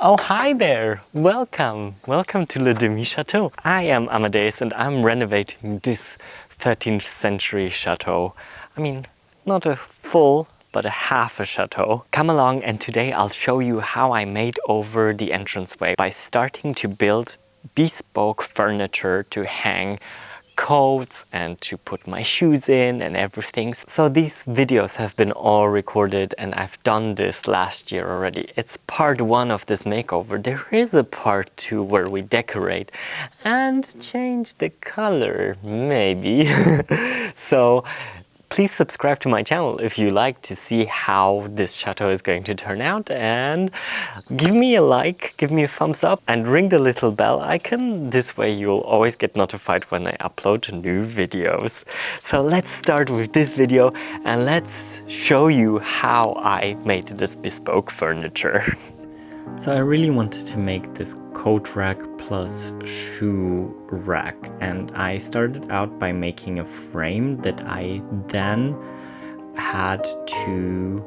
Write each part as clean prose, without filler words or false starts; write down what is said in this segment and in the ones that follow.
Oh, hi there! Welcome! Welcome to Le Demi Château. I am Amadeus and I'm renovating this 13th century chateau. I mean, not a full, but a half a chateau. Come along and today I'll show you how I made over the entranceway by starting to build bespoke furniture to hang coats and to put my shoes in and everything. So these videos have been all recorded and I've done this last year already. It's part 1 of this makeover. There is a part 2 where we decorate and change the color, maybe. So please subscribe to my channel if you like to see how this chateau is going to turn out, and give me a like, give me a thumbs up and ring the little bell icon. This way you'll always get notified when I upload new videos. So let's start with this video and let's show you how I made this bespoke furniture. So I really wanted to make this coat rack plus shoe rack, and I started out by making a frame that I then had to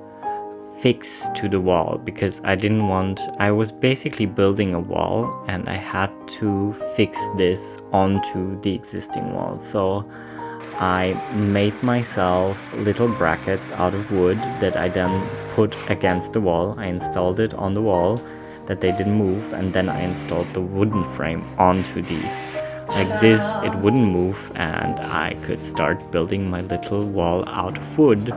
fix to the wall because I was basically building a wall and I had to fix this onto the existing wall. So I made myself little brackets out of wood that I then put against the wall. I installed it on the wall that they didn't move, and then I installed the wooden frame onto these. Like this, it wouldn't move and I could start building my little wall out of wood.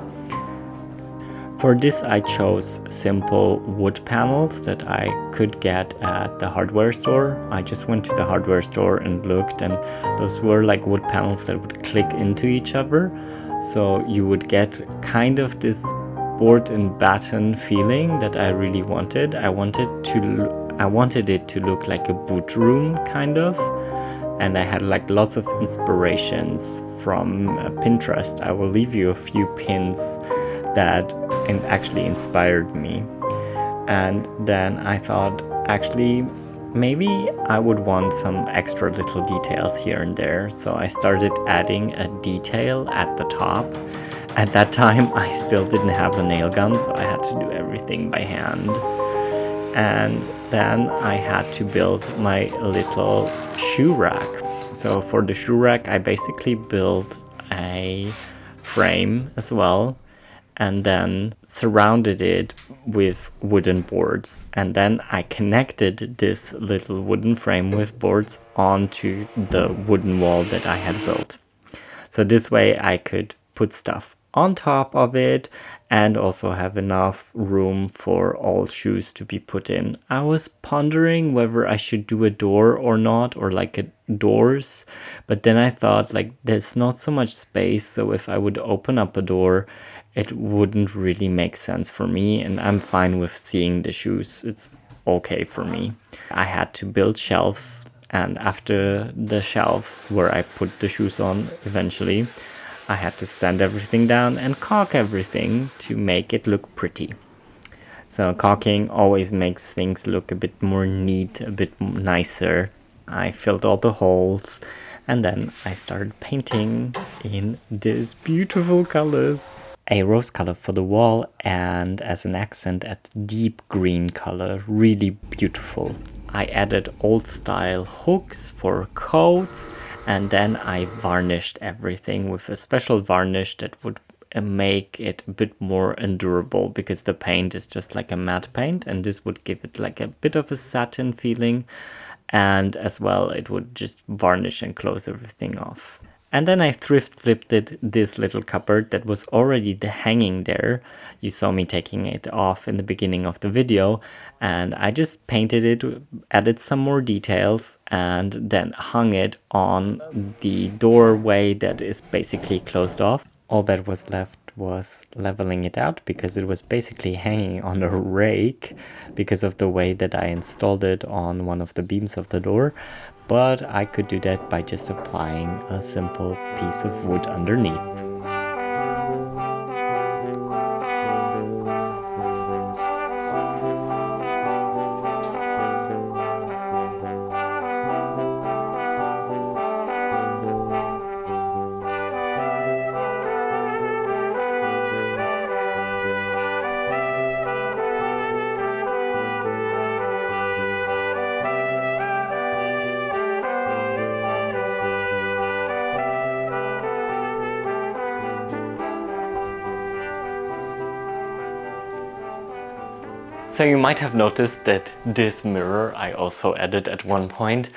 For this I chose simple wood panels that I could get at the hardware store. I just went to the hardware store and looked, and those were like wood panels that would click into each other. So you would get kind of this board and batten feeling that I really wanted. I wanted it to look like a boot room kind of. And I had like lots of inspirations from Pinterest. I will leave you a few pins that actually inspired me. And then I thought, actually, maybe I would want some extra little details here and there. So I started adding a detail at the top. At that time, I still didn't have a nail gun, so I had to do everything by hand. And then I had to build my little shoe rack. So for the shoe rack, I basically built a frame as well, and then surrounded it with wooden boards. And then I connected this little wooden frame with boards onto the wooden wall that I had built. So this way I could put stuff on top of it and also have enough room for all shoes to be put in. I was pondering whether I should do a door or not, or like doors, but then I thought like there's not so much space, so if I would open up a door it wouldn't really make sense for me, and I'm fine with seeing the shoes. It's okay for me. I had to build shelves, and after the shelves where I put the shoes on eventually, I had to sand everything down and caulk everything to make it look pretty. So caulking always makes things look a bit more neat, a bit nicer. I filled all the holes and then I started painting in these beautiful colors. A rose color for the wall, and as an accent a deep green color, really beautiful. I added old style hooks for coats, and then I varnished everything with a special varnish that would make it a bit more endurable, because the paint is just like a matte paint and this would give it like a bit of a satin feeling, and as well it would just varnish and close everything off. And then I thrift flipped this little cupboard that was already hanging there. You saw me taking it off in the beginning of the video, and I just painted it, added some more details, and then hung it on the doorway that is basically closed off. All that was left was leveling it out, because it was basically hanging on a rake because of the way that I installed it on one of the beams of the door. But I could do that by just applying a simple piece of wood underneath. So you might have noticed that this mirror I also added at one point.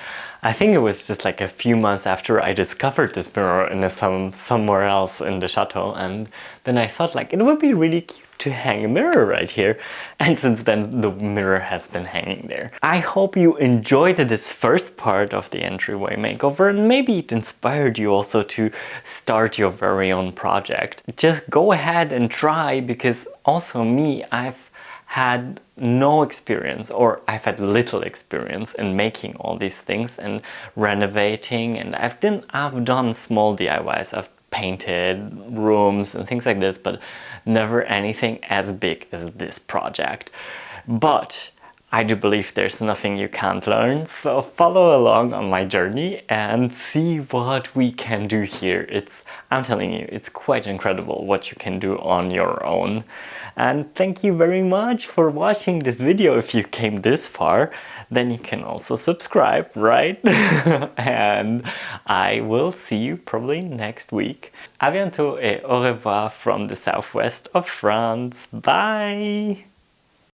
I think it was just like a few months after I discovered this mirror in somewhere else in the chateau, and then I thought like it would be really cute to hang a mirror right here, and since then the mirror has been hanging there. I hope you enjoyed this first part of the entryway makeover, and maybe it inspired you also to start your very own project. Just go ahead and try, because also me, I've had no experience, or I've had little experience in making all these things and renovating, and I've done small DIYs. I've painted rooms and things like this, but never anything as big as this project. But I do believe there's nothing you can't learn, so follow along on my journey and see what we can do here. I'm telling you, it's quite incredible what you can do on your own. And thank you very much for watching this video. If you came this far, then you can also subscribe, right? And I will see you probably next week. À bientôt et au revoir from the southwest of France. Bye!